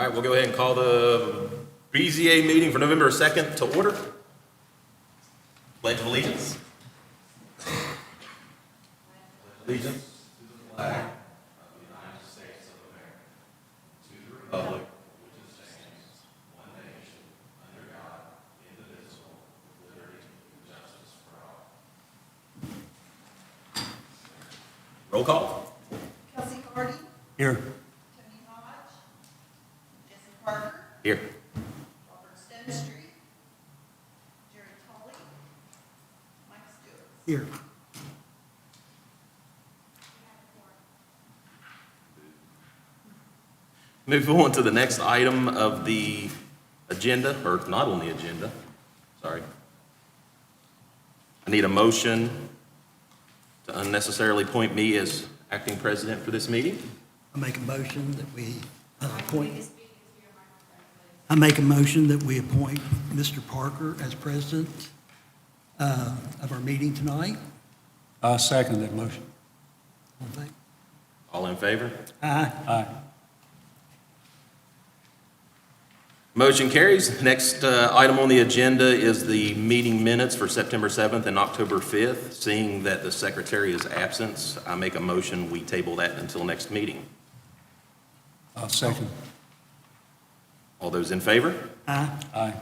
All right, we'll go ahead and call the BZA meeting for November 2nd to order. Pledge of allegiance. Allegiance to the flag of the United States of America, to the republic which stands one nation, under God, indivisible, with liberty and justice for all. Roll call. Kelsey Hardy, Here. Tony Hodge, Jesse Parker, Here. Robert Stonestreet, Jerry Tully, Mike Stewart. Here. Move on to the next item of the agenda, or not on the agenda, sorry. I need a motion to unnecessarily appoint me as acting president for this meeting. I make a motion that we appoint. I make a motion that we appoint Mr. Parker as president of our meeting tonight. I second that motion. All in favor? All in favor? Aye. Aye. Motion carries. Next item on the agenda is the meeting minutes for September 7th and October 5th. Seeing that the secretary is absent, I make a motion we table that until next meeting. I'll second. All those in favor? Aye. Aye.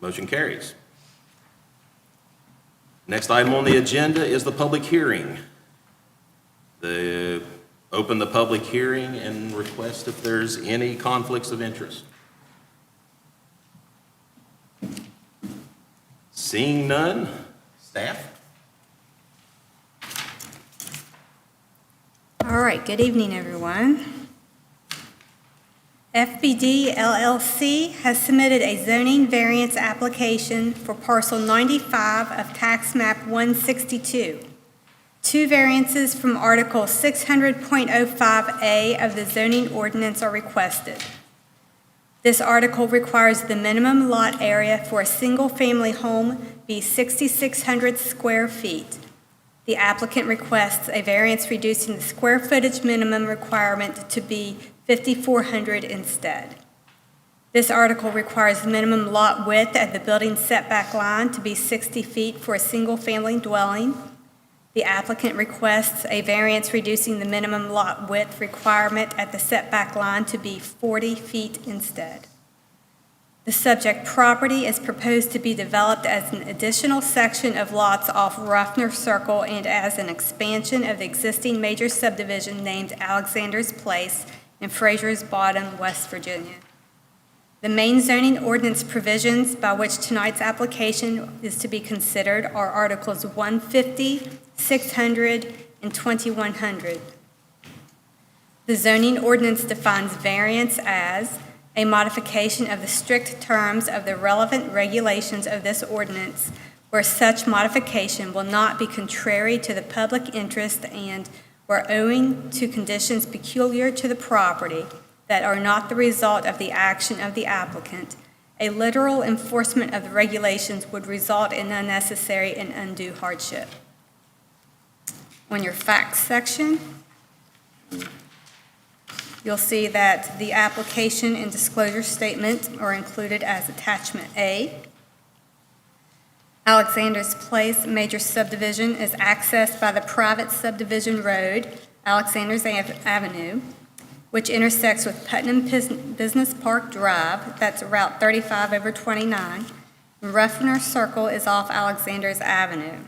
Motion carries. Next item on the agenda is the public hearing. Open the public hearing and request if there's any conflicts of interest. Seeing none, staff? All right, good evening, everyone. FBD LLC has submitted a zoning variance application for parcel 95 of tax map 162. Two variances from Article 600.05A of the zoning ordinance are requested. This article requires the minimum lot area for a single-family home be 6,600 square feet. The applicant requests a variance reducing the square footage minimum requirement to be 5,400 instead. This article requires the minimum lot width at the building setback line to be 60 feet for a single-family dwelling. The applicant requests a variance reducing the minimum lot width requirement at the setback line to be 40 feet instead. The subject property is proposed to be developed as an additional section of lots off Ruffner Circle and as an expansion of the existing major subdivision named Alexander's Place in Fraser's Bottom, West Virginia. The main zoning ordinance provisions by which tonight's application is to be considered are Articles 150, 600, and 2100. The zoning ordinance defines variance as a modification of the strict terms of the relevant regulations of this ordinance where such modification will not be contrary to the public interest and where owing to conditions peculiar to the property that are not the result of the action of the applicant, a literal enforcement of the regulations would result in unnecessary and undue hardship. On your facts section, you'll see that the application and disclosure statement are included as attachment A. Alexander's Place major subdivision is accessed by the private subdivision road, Alexander's Avenue, which intersects with Putnam Business Park Drive, that's Route 35/29, and Ruffner Circle is off Alexander's Avenue.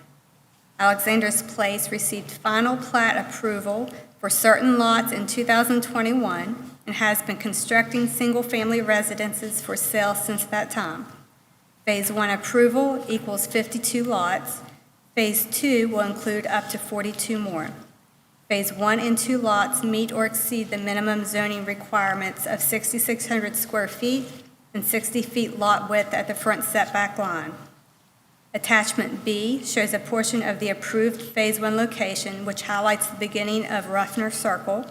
Alexander's Place received final plat approval for certain lots in 2021 and has been constructing single-family residences for sale since that time. Phase 1 approval equals 52 lots. Phase 2 will include up to 42 more. Phase 1 and 2 lots meet or exceed the minimum zoning requirements of 6,600 square feet and 60 feet lot width at the front setback line. Attachment B shows a portion of the approved Phase 1 location, which highlights the beginning of Ruffner Circle.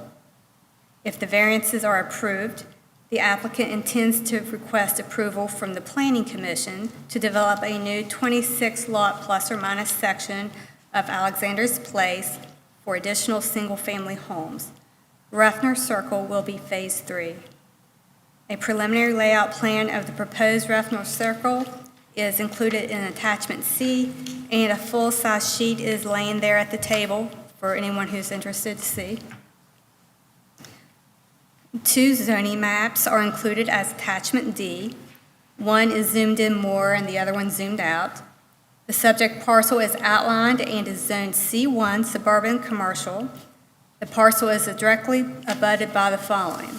If the variances are approved, the applicant intends to request approval from the Planning Commission to develop a new 26-lot plus or minus section of Alexander's Place for additional single-family homes. Ruffner Circle will be Phase 3. A preliminary layout plan of the proposed Rough North Circle is included in Attachment C, and a full-size sheet is laying there at the table for anyone who's interested to see. 2 zoning maps are included as Attachment D. One is zoomed in more and the other one zoomed out. The subject parcel is outlined and is zoned C1 Suburban Commercial. The parcel is directly abutted by the following.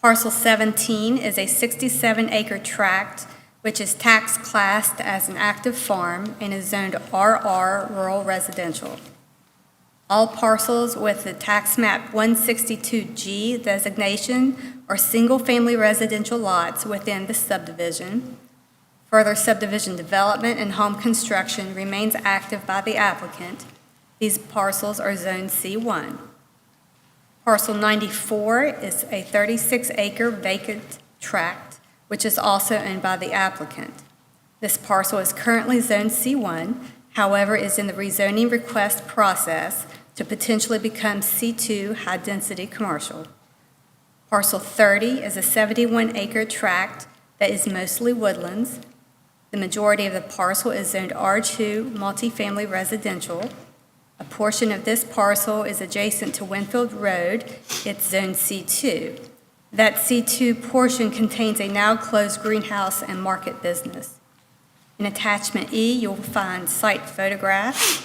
Parcel 17 is a 67-acre tract which is tax classed as an active farm and is zoned RR Rural Residential. All parcels with the tax map 162G designation are single-family residential lots within the subdivision. Further subdivision development and home construction remains active by the applicant. These parcels are zoned C1. Parcel 94 is a 36-acre vacant tract, which is also owned by the applicant. This parcel is currently zoned C1, however, is in the rezoning request process to potentially become C2 high-density commercial. Parcel 30 is a 71-acre tract that is mostly woodlands. The majority of the parcel is zoned R2 multifamily residential. A portion of this parcel is adjacent to Winfield Road. It's zoned C2. That C2 portion contains a now-closed greenhouse and market business. In Attachment E, you'll find site photographs.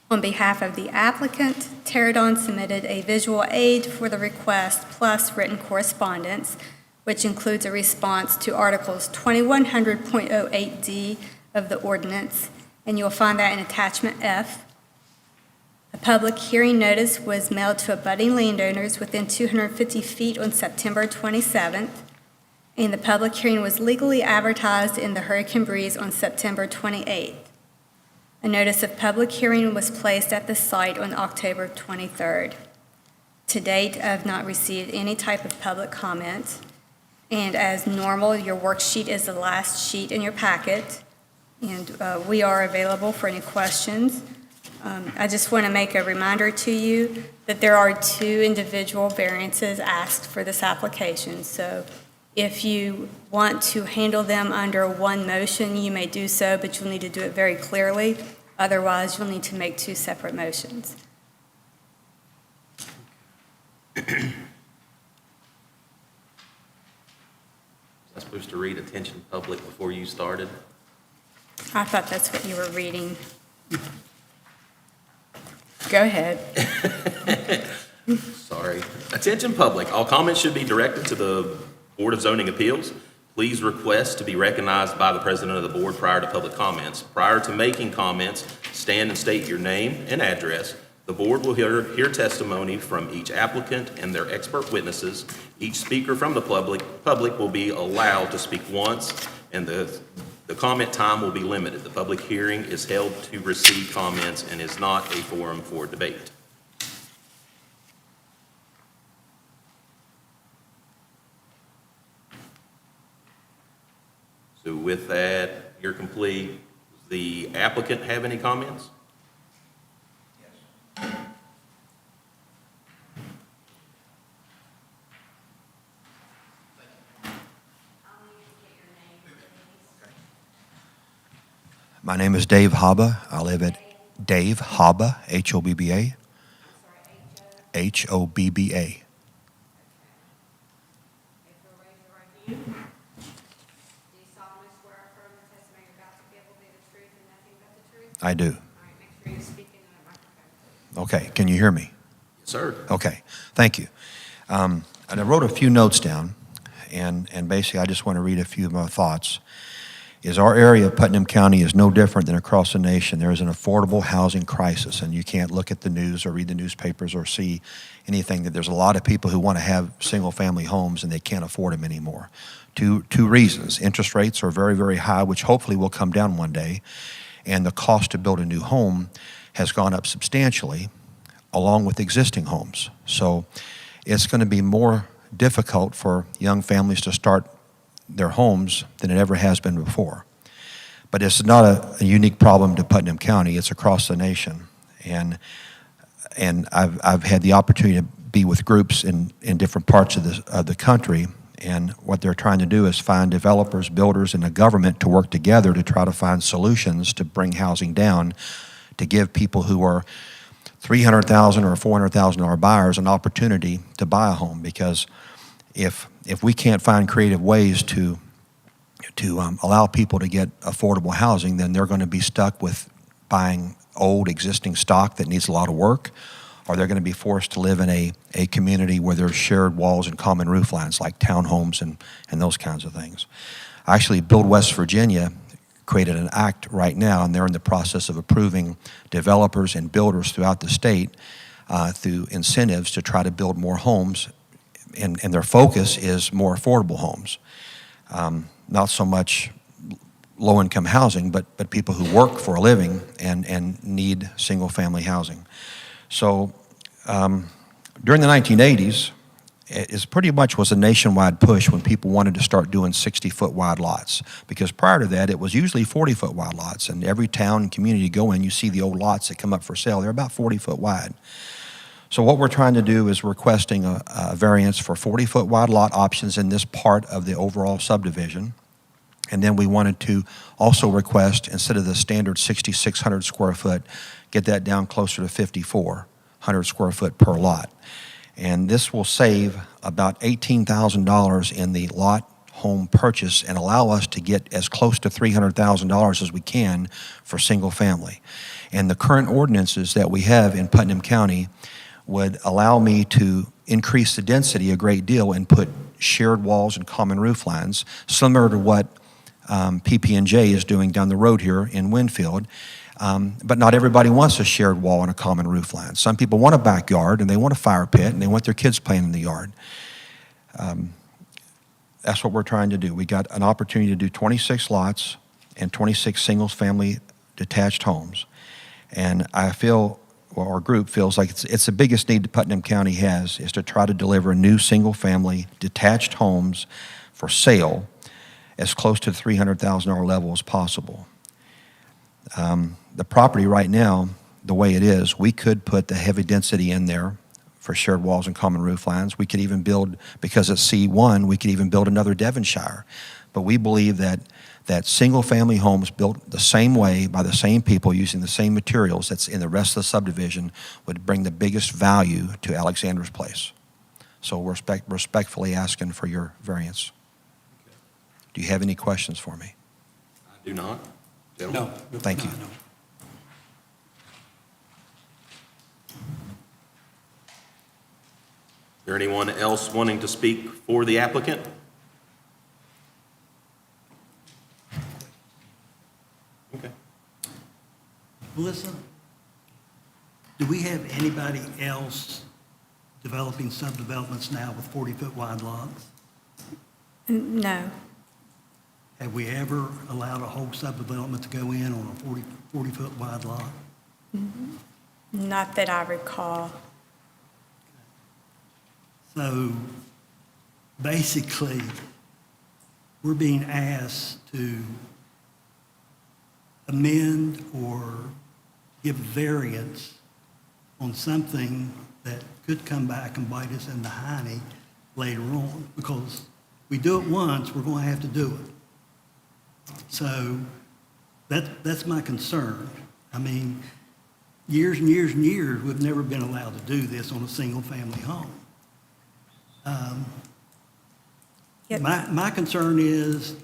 On behalf of the applicant, Terradon submitted a visual aid for the request plus written correspondence, which includes a response to Articles 2100.08D of the ordinance, and you'll find that in Attachment F. A public hearing notice was mailed to abutting landowners within 250 feet on September 27th, and the public hearing was legally advertised in the Hurricane Breeze on September 28th. A notice of public hearing was placed at the site on October 23rd. To date, I have not received any type of public comment, and as normal, your worksheet is the last sheet in your packet, and we are available for any questions. I just want to make a reminder to you that there are 2 individual variances asked for this application, so if you want to handle them under one motion, you may do so, but you'll need to do it very clearly. Otherwise, you'll need to make 2 separate motions. Was I supposed to read attention public before you started? I thought that's what you were reading. Go ahead. Sorry. Attention public, all comments should be directed to the Board of Zoning Appeals. Please request to be recognized by the president of the board prior to public comments. Prior to making comments, stand and state your name and address. The board will hear testimony from each applicant and their expert witnesses. Each speaker from the public will be allowed to speak once, and the comment time will be limited. The public hearing is held to receive comments and is not a forum for debate. So with that, you're complete. Does the applicant have any comments? My name is Dave Hobba. I live at Dave Hobba, H-O-B-B-A. H-O-B-B-A. I do. Okay, can you hear me? Yes, sir. Okay, thank you. And I wrote a few notes down, and basically I just want to read a few of my thoughts. Is our area of Putnam County is no different than across the nation. There is an affordable housing crisis, and you can't look at the news or read the newspapers or see anything that there's a lot of people who want to have single-family homes and they can't afford them anymore. Two reasons. Interest rates are very, very high, which hopefully will come down one day, and the cost to build a new home has gone up substantially along with existing homes. So it's going to be more difficult for young families to start their homes than it ever has been before. But it's not a unique problem to Putnam County. It's across the nation. And I've had the opportunity to be with groups in different parts of the country, and what they're trying to do is find developers, builders, and the government to work together to try to find solutions to bring housing down, to give people who are $300,000 or $400,000 buyers an opportunity to buy a home. Because if we can't find creative ways to allow people to get affordable housing, then they're going to be stuck with buying old existing stock that needs a lot of work, or they're going to be forced to live in a community where there's shared walls and common roof lines, like townhomes and those kinds of things. Actually, Build West Virginia created an act right now, and they're in the process of approving developers and builders throughout the state through incentives to try to build more homes, and their focus is more affordable homes. Not so much low-income housing, but people who work for a living and need single-family housing. So during the 1980s, it pretty much was a nationwide push when people wanted to start doing 60-foot wide lots. Because prior to that, it was usually 40-foot wide lots. And every town and community you go in, you see the old lots that come up for sale. They're about 40-foot wide. So what we're trying to do is requesting a variance for 40-foot wide lot options in this part of the overall subdivision. And then we wanted to also request, instead of the standard 6,600 square foot, get that down closer to 5,400 square foot per lot. And this will save about $18,000 in the lot home purchase and allow us to get as close to $300,000 as we can for single family. And the current ordinances that we have in Putnam County would allow me to increase the density a great deal and put shared walls and common roof lines, similar to what PP&J is doing down the road here in Winfield. But not everybody wants a shared wall and a common roof line. Some people want a backyard and they want a fire pit and they want their kids playing in the yard. That's what we're trying to do. We got an opportunity to do 26 lots and 26 single-family detached homes. And I feel, well, our group feels like it's the biggest need that Putnam County has, is to try to deliver new single-family detached homes for sale as close to the $300,000 level as possible. The property right now, the way it is, we could put the heavy density in there for shared walls and common roof lines. We could even build, because it's C1, we could even build another Devonshire. But we believe that single-family homes built the same way by the same people using the same materials that's in the rest of the subdivision would bring the biggest value to Alexander's Place. So we're respectfully asking for your variance. Do you have any questions for me? I do not. Gentlemen? No. Thank you. No. Is there anyone else wanting to speak for the applicant? Okay. Melissa, do we have anybody else developing subdevelopments now with 40-foot wide lots? No. Have we ever allowed a whole subdevelopment to go in on a 40-foot wide lot? Not that I recall. So basically, we're being asked to amend or give variance on something that could come back and bite us in the hiney later on, because we do it once, we're going to have to do it. So that's my concern. I mean, years and years and years, we've never been allowed to do this on a single-family home. Yep. My concern is,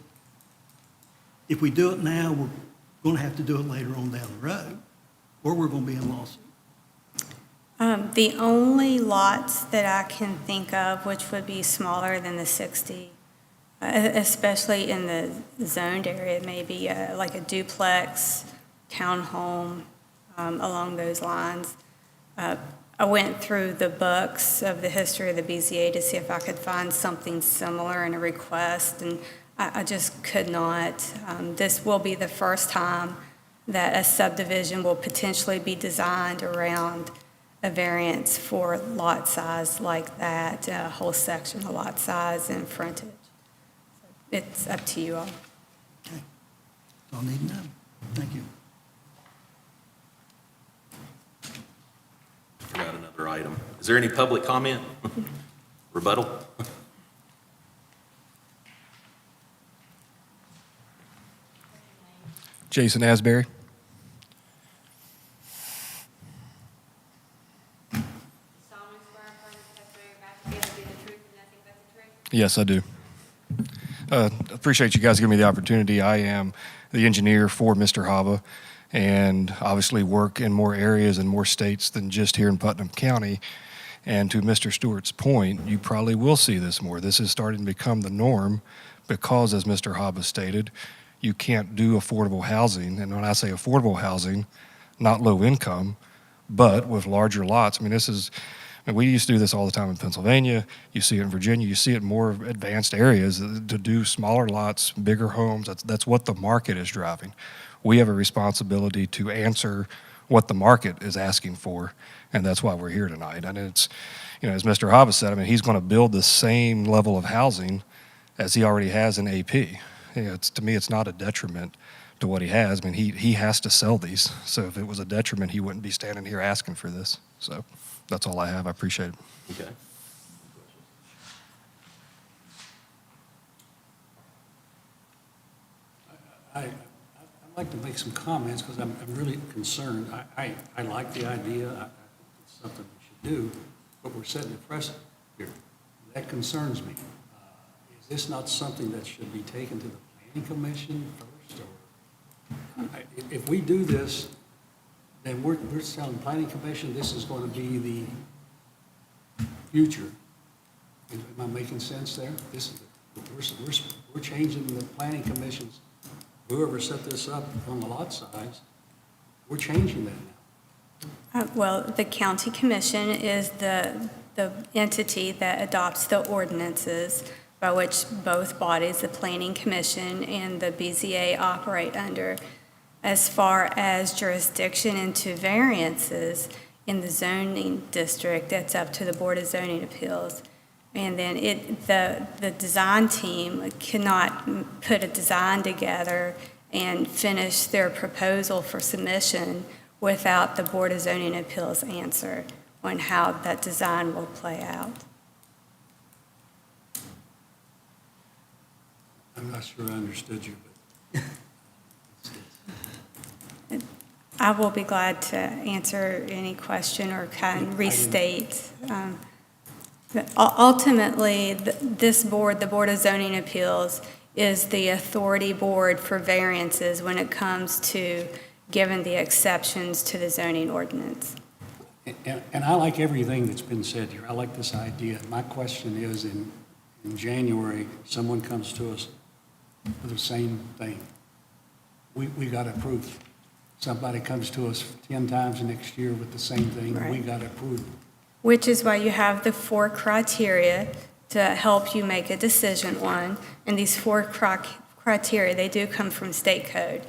if we do it now, we're going to have to do it later on down the road, or we're going to be in lawsuit. The only lots that I can think of, which would be smaller than the 60, especially in the zoned area, maybe like a duplex, townhome, along those lines. I went through the books of the history of the BZA to see if I could find something similar in a request, and I just could not. This will be the first time that a subdivision will potentially be designed around a variance for lot size like that, a whole section of lot size and frontage. It's up to you all. Okay. That's all I need to know. Thank you. Forgot another item. item. Is there any public comment? Rebuttal? Jason Asbury. solemnly swear and affirm the testimony you're about to give will be the truth and nothing but the truth? Yes, I do. Appreciate you guys giving me the opportunity. I am the engineer for Mr. Hava and obviously work in more areas and more states than just here in Putnam County. And to Mr. Stewart's point, you probably will see this more. This is starting to become the norm because, as Mr. Hava stated, you can't do affordable housing. And when I say affordable housing, not low income, but with larger lots. I mean, we used to do this all the time in Pennsylvania. You see it in Virginia. You see it in more advanced areas to do smaller lots, bigger homes. That's what the market is driving. We have a responsibility to answer what the market is asking for, and that's why we're here tonight. And it's, as Mr. Hava said, I mean, he's going to build the same level of housing as he already has in AP. To me, it's not a detriment to what he has. I mean, he has to sell these. So if it was a detriment, he wouldn't be standing here asking for this. So that's all I have. I appreciate it. Okay. I'd like to make some comments because I'm really concerned. I like the idea. I think it's something we should do, but we're setting a precedent here. That concerns me. Is this not something that should be taken to the planning commission first? Or if we do this, then we're telling the planning commission this is going to be the future. Am I making sense there? We're changing the planning commission's, whoever set this up on the lot size, we're changing that now. Well, the county commission is the entity that adopts the ordinances by which both bodies, the planning commission and the BZA, operate under. As far as jurisdiction into variances in the zoning district, that's up to the Board of Zoning Appeals. And then the design team cannot put a design together and finish their proposal for submission without the Board of Zoning Appeals answer on how that design will play out. I'm not sure I understood you, but I will be glad to answer any question or kind of restate. But ultimately, this board, the Board of Zoning Appeals, is the authority board for variances when it comes to giving the exceptions to the zoning ordinance. and I like everything that's been said here. I like this idea. My question is, in January, someone comes to us with the same thing. We got approved. Somebody comes to us 10 times next year with the same thing, and we Right. got approved. Which is why you have the 4 criteria to help you make a decision on. And these 4 criteria, they do come from state code.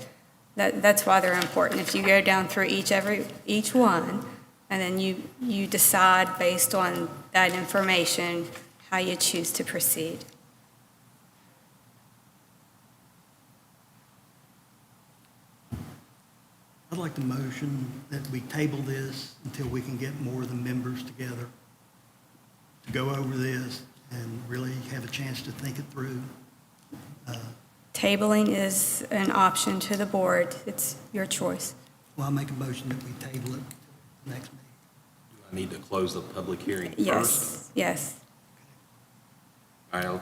That's why they're important. If you go down through each one, and then you decide based on that information how you choose to proceed. I'd like to motion that we table this until we can get more of the members together to go over this and really have a chance to think it through. Tabling is an option to the board. It's your choice. Well, I'll make a motion that we table it till next meeting. I need to close the public hearing first. Yes, yes. All right,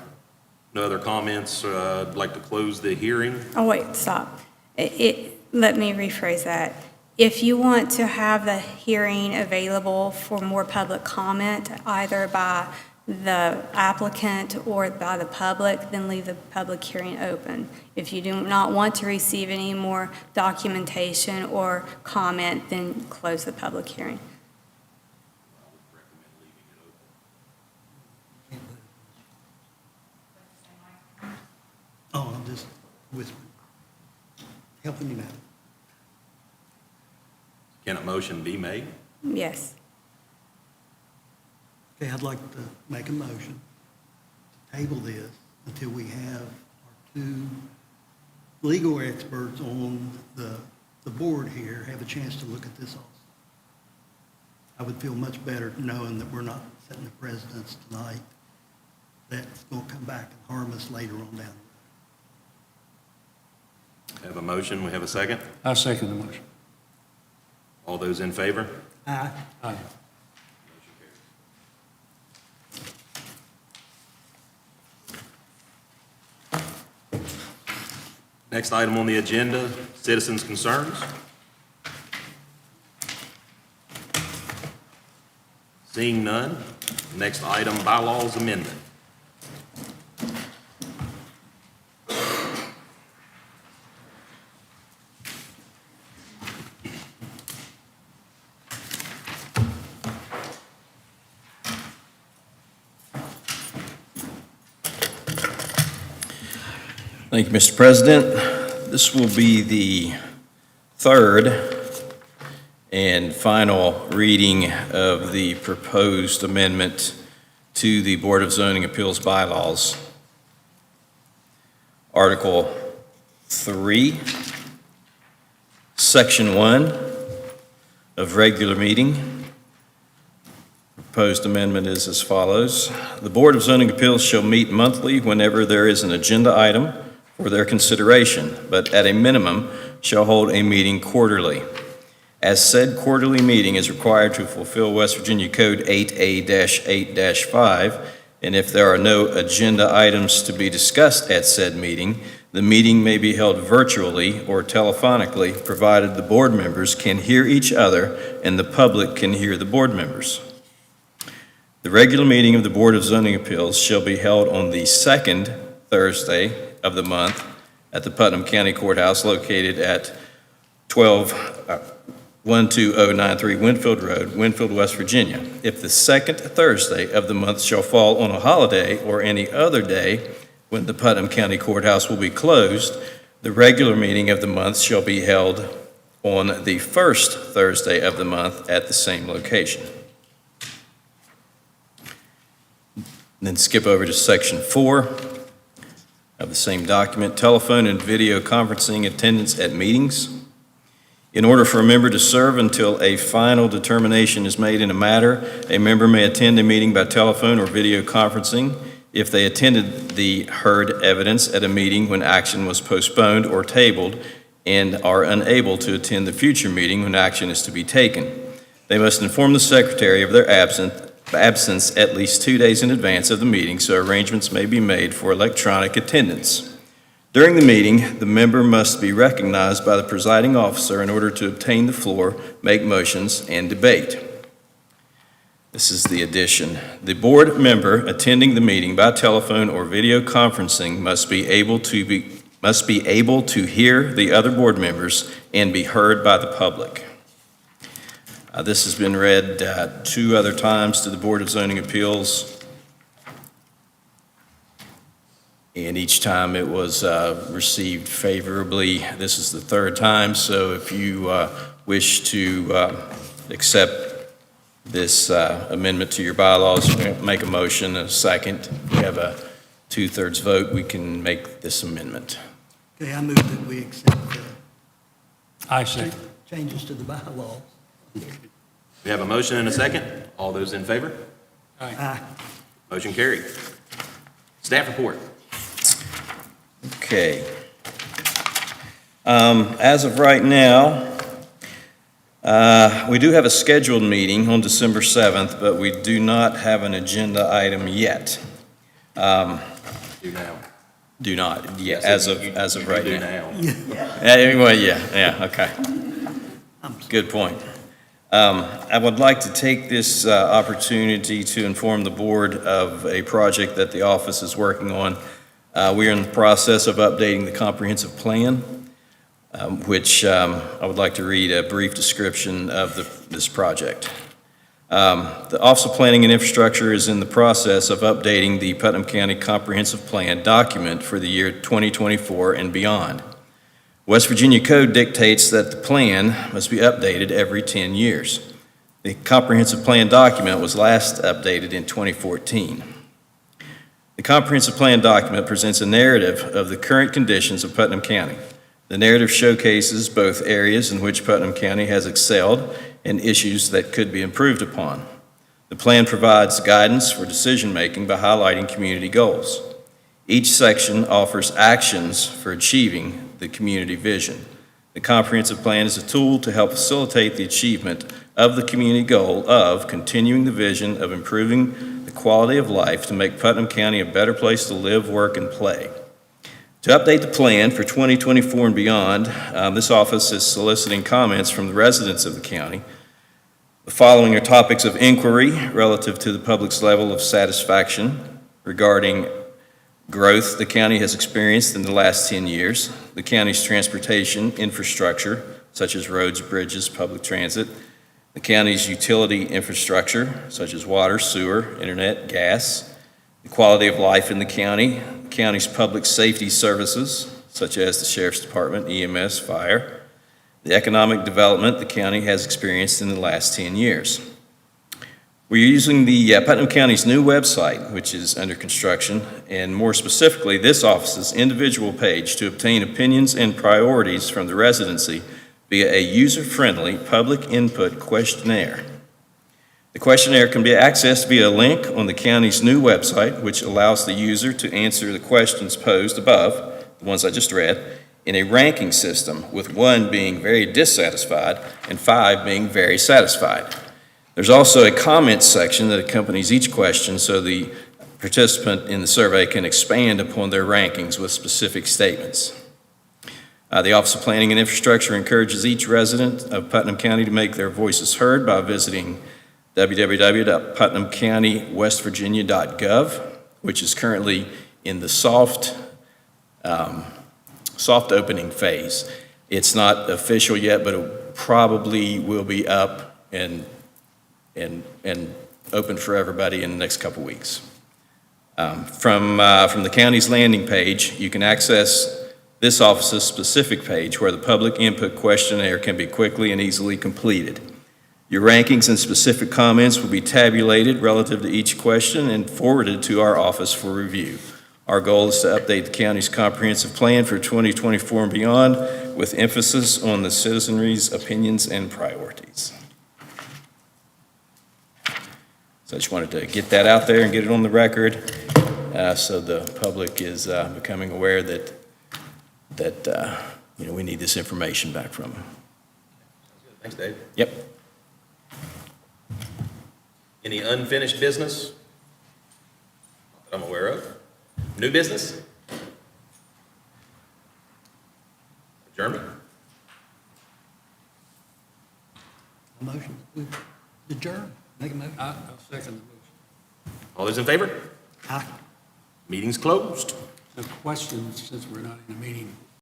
no other comments? I'd like to close the hearing. Oh, wait, stop. Let me rephrase that. If you want to have the hearing available for more public comment, either by the applicant or by the public, then leave the public hearing open. If you do not want to receive any more documentation or comment, then close the public hearing. Oh, I'm just whispering. Helping you out. Can a motion be made? Yes. Okay, I'd like to make a motion to table this until we have our 2 legal experts on the board here have a chance to look at this also. I would feel much better knowing that we're not setting a precedence tonight that's going to come back and harm us later on down the road. We have a motion, we have a second. I second the motion. All those in favor? Aye. Aye. Next item on the agenda, citizens' concerns. Seeing none, next item, bylaws amendment. Thank you, Mr. President. This will be the third and final reading of the proposed amendment to the Board of Zoning Appeals bylaws. Article 3, Section 1 of regular meeting. Proposed amendment is as follows. The Board of Zoning Appeals shall meet monthly whenever there is an agenda item for their consideration, but at a minimum shall hold a meeting quarterly. As said quarterly meeting is required to fulfill West Virginia Code 8A-8-5, and if there are no agenda items to be discussed at said meeting, the meeting may be held virtually or telephonically, provided the board members can hear each other and the public can hear the board members. The regular meeting of the Board of Zoning Appeals shall be held on the second Thursday of the month at the Putnam County Courthouse located at 12093 Winfield Road, Winfield, West Virginia. If the second Thursday of the month shall fall on a holiday or any other day when the Putnam County Courthouse will be closed, the regular meeting of the month shall be held on the first Thursday of the month at the same location. Then skip over to Section 4 of the same document, telephone and video conferencing attendance at meetings. In order for a member to serve until a final determination is made in a matter, a member may attend a meeting by telephone or video conferencing if they attended the heard evidence at a meeting when action was postponed or tabled and are unable to attend the future meeting when action is to be taken. They must inform the secretary of their absence at least 2 days in advance of the meeting so arrangements may be made for electronic attendance. During the meeting, the member must be recognized by the presiding officer in order to obtain the floor, make motions, and debate. This is the addition. The board member attending the meeting by telephone or video conferencing must be able to hear the other board members and be heard by the public. This has been read 2 other times to the Board of Zoning Appeals, and each time it was received favorably. This is the 3rd time, so if you wish to accept this amendment to your bylaws, make a motion, a second. If we have a 2/3 vote, we can make this amendment. Okay, I move that we accept I the second. changes to the bylaws. We have a motion and a second. All those in favor? Aye. Motion carried. Staff report. Okay. As of right now, we do have a scheduled meeting on December 7th, but we do not have an agenda item yet. Do now. Do not, yeah, Yes, as of right Do now. now. Anyway, yeah, okay. Good point. I would like to take this opportunity to inform the board of a project that the office is working on. We are in the process of updating the comprehensive plan, which I would like to read a brief description of this project. The Office of Planning and Infrastructure is in the process of updating the Putnam County Comprehensive Plan document for the year 2024 and beyond. West Virginia Code dictates that the plan must be updated every 10 years. The comprehensive plan document was last updated in 2014. The comprehensive plan document presents a narrative of the current conditions of Putnam County. The narrative showcases both areas in which Putnam County has excelled and issues that could be improved upon. The plan provides guidance for decision-making by highlighting community goals. Each section offers actions for achieving the community vision. The comprehensive plan is a tool to help facilitate the achievement of the community goal of continuing the vision of improving the quality of life to make Putnam County a better place to live, work, and play. To update the plan for 2024 and beyond, this office is soliciting comments from the residents of the county. The following are topics of inquiry relative to the public's level of satisfaction regarding growth the county has experienced in the last 10 years, the county's transportation infrastructure, such as roads, bridges, public transit, the county's utility infrastructure, such as water, sewer, internet, gas, the quality of life in the county's public safety services, such as the Sheriff's Department, EMS, fire, the economic development the county has experienced in the last 10 years. We're using the Putnam County's new website, which is under construction, and more specifically, this office's individual page to obtain opinions and priorities from the residency via a user-friendly public input questionnaire. The questionnaire can be accessed via a link on the county's new website, which allows the user to answer the questions posed above, the ones I just read, in a ranking system, with 1 being very dissatisfied and 5 being very satisfied. There's also a comment section that accompanies each question so the participant in the survey can expand upon their rankings with specific statements. The Office of Planning and Infrastructure encourages each resident of Putnam County to make their voices heard by visiting www.putnamcountywestvirginia.gov, which is currently in the soft opening phase. It's not official yet, but it probably will be up and open for everybody in the next couple weeks. From the county's landing page, you can access this office's specific page where the public input questionnaire can be quickly and easily completed. Your rankings and specific comments will be tabulated relative to each question and forwarded to our office for review. Our goal is to update the county's comprehensive plan for 2024 and beyond with emphasis on the citizenry's opinions and priorities. So I just wanted to get that out there and get it on the record so the public is becoming aware that we need this information back from them. Thanks, Dave. Yep. Any unfinished business that I'm aware of? New business? Adjournment? A motion to adjourn. Make a motion. I'll second the motion. All those in favor? Aye. Meeting's closed. The question, since we're not in a meeting,